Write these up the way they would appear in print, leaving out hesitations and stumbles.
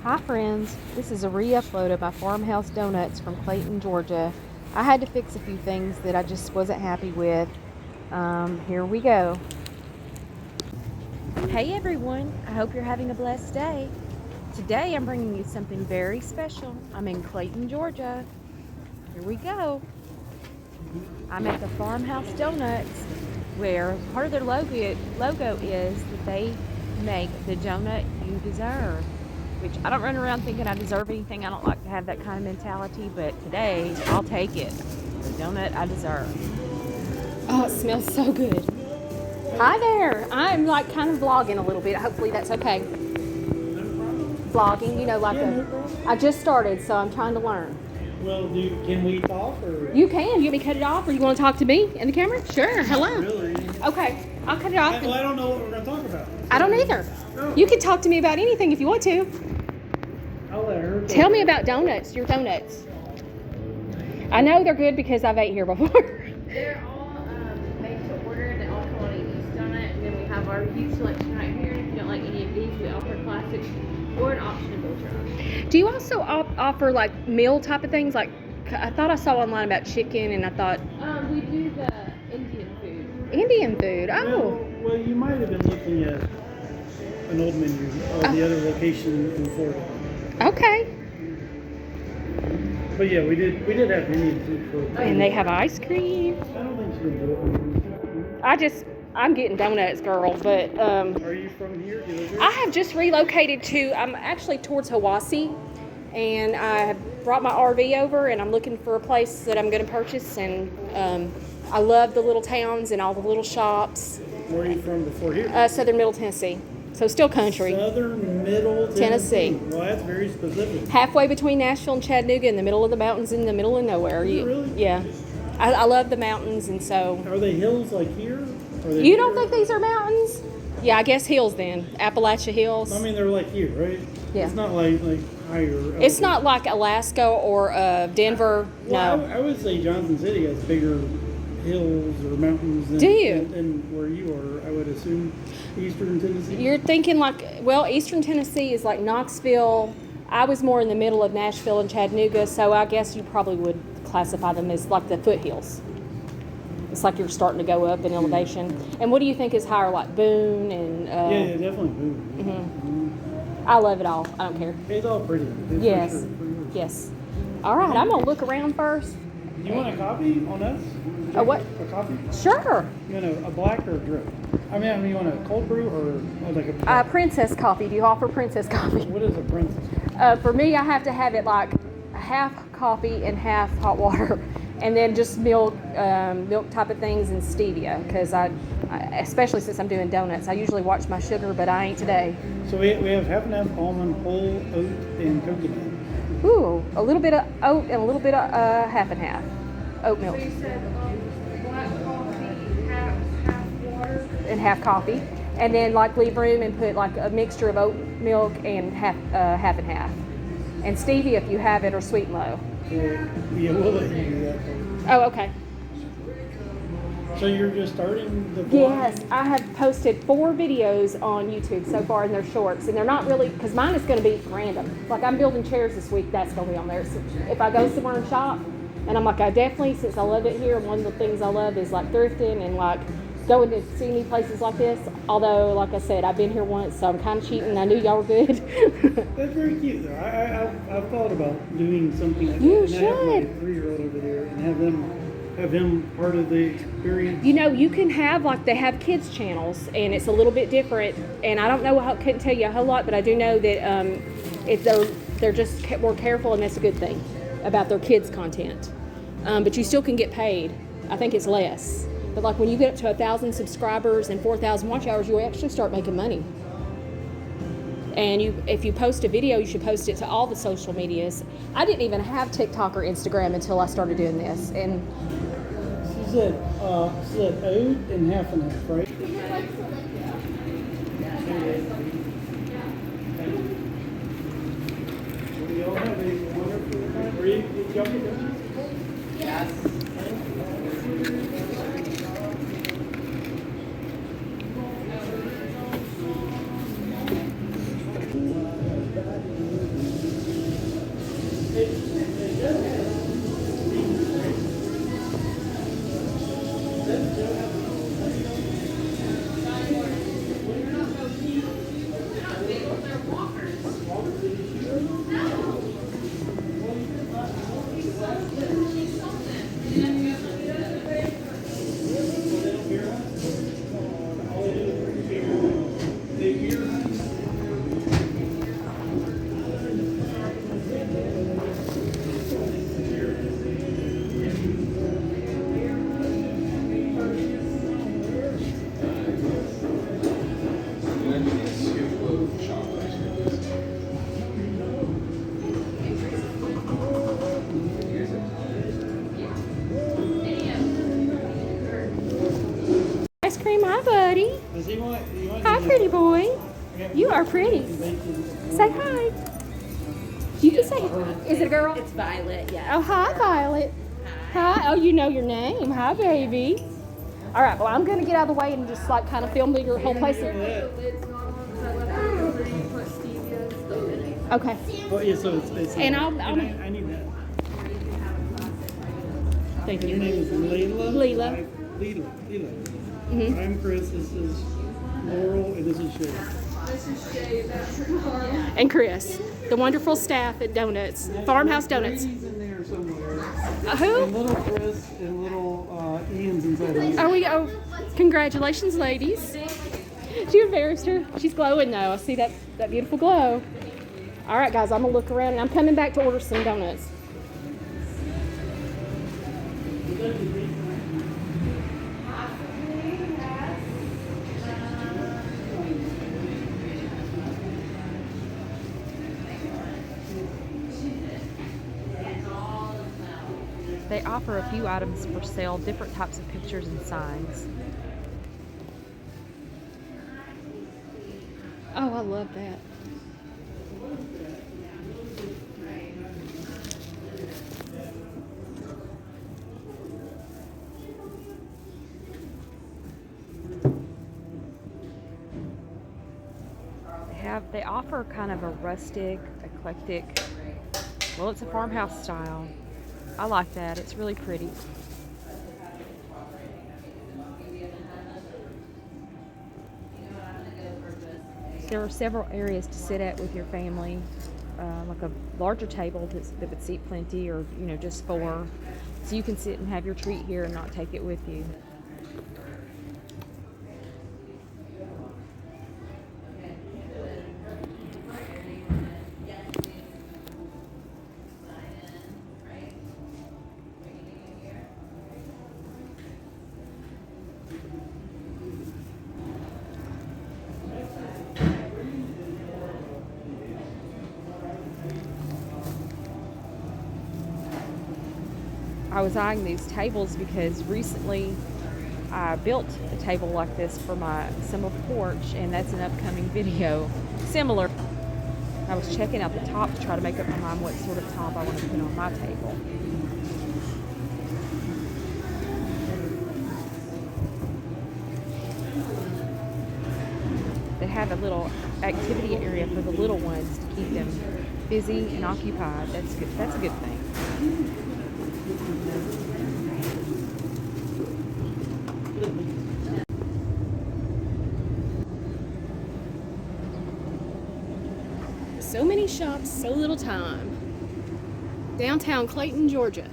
Hi friends, this is a re-upload by Farmhouse Donuts from Clayton, Georgia. I had to fix a few things that I just wasn't happy with. Here we go. Hey everyone, I hope you're having a blessed day. Today I'm bringing you something very special. I'm in Clayton, Georgia. Here we go. I'm at the Farmhouse Donuts, where part of their logo is that they make the donut you deserve. Which I don't run around thinking I deserve anything. I don't like to have that kind of mentality, but today I'll take it. The donut I deserve. Oh, it smells so good. Hi there. I'm like kind of vlogging a little bit. Hopefully that's okay. Vlogging, you know, like I just started, so I'm trying to learn. Well, can we talk or? You can. You want me to cut it off, or you want to talk to me in the camera? Sure. Hello. Really? Okay. I'll cut it off. I don't know what we're going to talk about. I don't either. Oh. You can talk to me about anything if you want to. I'll let her. Tell me about donuts, your donuts. I know they're good because I've ate here before. They're all made to order. They all come on a yeast donut. And then we have our huge selection right here. If you don't like any of these, we offer classics or an option to build your own. Do you also offer like meal type of things? Like I thought I saw online about chicken, and I thought We do the Indian food. Indian food. Oh, Well, you might have been looking at an old menu of the other location in Florida. okay. But yeah, we did have Indian food for. And they have ice cream. I don't think she's going to do it. I'm getting donuts, girl. But Are you from here? Do you live here? I have just relocated I'm actually towards Hawaii, and I have brought my RV over, and I'm looking for a place that I'm going to purchase. And I love the little towns and all the little shops. Where are you from before here? Southern Middle Tennessee, so still country. Southern Middle Tennessee. Well, that's very specific. Halfway between Nashville and Chattanooga, in the middle of the mountains, in the middle of nowhere. Is it really? Yeah, I love the mountains, and so. Are they hills like here? You don't think these are mountains? Yeah, I guess hills then. Appalachia Hills. I mean, they're like here, right? Yeah. It's not like higher. It's not like Alaska or Denver. Well, No. I would say Johnson City has bigger hills or mountains than, Do you? than where you are. I would assume Eastern Tennessee. You're thinking well, Eastern Tennessee is like Knoxville. I was more in the middle of Nashville and Chattanooga, so I guess you probably would classify them as like the foothills. It's like you're starting to go up in elevation. And what do you think is higher, like Boone and? Yeah, definitely Boone. Mm-hmm. I love it all. I don't care. It's all pretty. It's Yes. for sure. Yes. All right, I'm gonna look around first. You want a coffee on us? A what? A coffee? Sure. You want a black or a drip? I mean, you want a cold brew or like a? Princess coffee. Do you offer princess coffee? What is a princess? For me, I have to have it like half coffee and half hot water, and then just milk type of things and stevia. Because I, especially since I'm doing donuts, I usually watch my sugar, but I ain't today. So we have half and half almond, whole oat, and coconut. Ooh, a little bit of oat and a little bit of half and half oat milk. So you said black coffee, half water. And half coffee, and then like leave room and put like a mixture of oat milk and half and half, and stevia if you have it, or sweet and low. Yeah, we'll let you do that. Oh, okay. So you're just starting the vlog? Yes, I have posted 4 videos on YouTube so far, and they're shorts, and they're not really, because mine is going to be random. Like I'm building chairs this week, that's going to be on there. So if I go somewhere and shop, and I'm like, I definitely, since I love it here, one of the things I love is like thrifting and like going to see new places like this. Although, like I said, I've been here once, so I'm kind of cheating. I knew y'all were good. That's very cute, though. I've thought about doing something like You that. should. And I have my 3-year-old over there and have him part of the experience. You know, you can have, like, they have kids channels, and it's a little bit different. And I don't know, I couldn't tell you a whole lot, but I do know that if they're just more careful, and that's a good thing about their kids' content. But you still can get paid. I think it's less. But like when you get up to 1,000 subscribers and 4,000 watch hours, you actually start making money. And if you post a video, you should post it to all the social medias. I didn't even have TikTok or Instagram until I started doing this. And She said oat and half, right? We all have a wonderful time. Are you jumping? Yes. You are pretty. Say hi. You can say, is it a girl? It's Violet, yeah. Oh, hi, Violet. Hi. Oh, you know your name. Hi, baby. All right, well, I'm going to get out of the way and just like kind of film your whole place. Okay. Oh, yeah, so it's And I'll I need that. thank Your you. name is Lela. Lela. Lela. I'm Chris. This is Laurel, and this is Shay. And Chris, the wonderful staff at Donuts, Farmhouse Donuts. He's in there somewhere. Who? And little Chris and little Ian's inside there. Are we? Oh, congratulations, ladies. You embarrassed her. She's glowing though. I see that beautiful glow. All right, guys, I'm gonna look around and I'm coming back to order some donuts. They offer a few items for sale, different types of pictures and signs. Oh, I love that. They offer kind of a rustic, eclectic, well, it's a farmhouse style. I like that. It's really pretty. There are several areas to sit at with your family, like a larger table that would seat plenty, or just 4, so you can sit and have your treat here and not take it with you. I was eyeing these tables because recently I built a table like this for my summer porch, and that's an upcoming video similar. I was checking out the top to try to make up my mind what sort of top I want to put on my table. They have a little activity area for the little ones to keep them busy and occupied. That's good. That's a good thing. So many shops, so little time. Downtown Clayton, Georgia.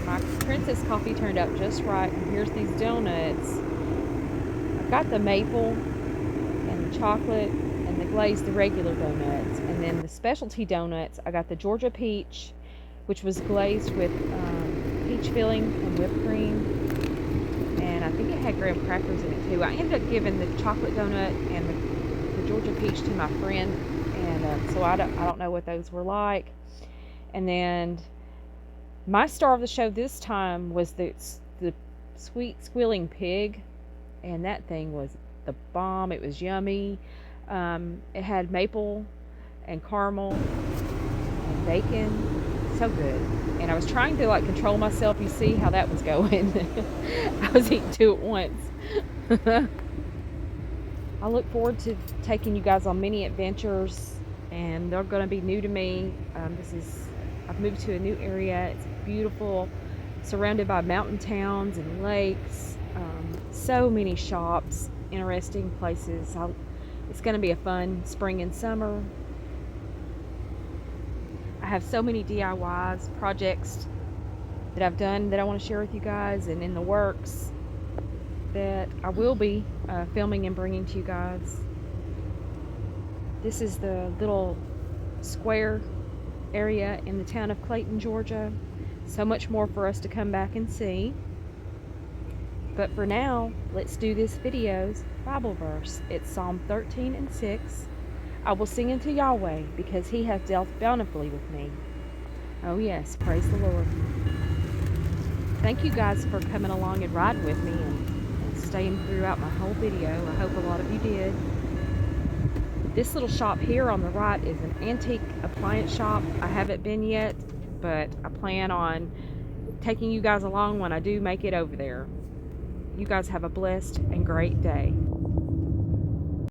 My Princess coffee turned out just right, and here's these donuts. I've got the maple and the chocolate and the glazed, the regular donuts, and then the specialty donuts. I got the Georgia peach, which was glazed with peach filling and whipped cream, and I think it had graham crackers in it too. I ended up giving the chocolate donut and the Georgia peach to my friend, and so I don't know what those were like. And then my star of the show this time was the sweet squealing pig, and that thing was the bomb. It was yummy. It had maple and caramel and bacon. So good. And I was trying to control myself. You see how that was going. I was eating 2 at once. I look forward to taking you guys on many adventures, and they're going to be new to me. I've moved to a new area. It's beautiful, surrounded by mountain towns and lakes. So many shops, interesting places. It's going to be a fun spring and summer. I have so many DIYs, projects that I've done that I want to share with you guys, and in the works that I will be filming and bringing to you guys. This is the little square area in the town of Clayton, Georgia. So much more for us to come back and see. But for now, let's do this video's Bible verse. It's Psalm 13:6. I will sing unto Yahweh, because he hath dealt bountifully with me. Oh yes, praise the Lord. Thank you guys for coming along and riding with me and staying throughout my whole video. I hope a lot of you did. This little shop here on the right is an antique appliance shop. I haven't been yet, but I plan on taking you guys along when I do make it over there. You guys have a blessed and great day.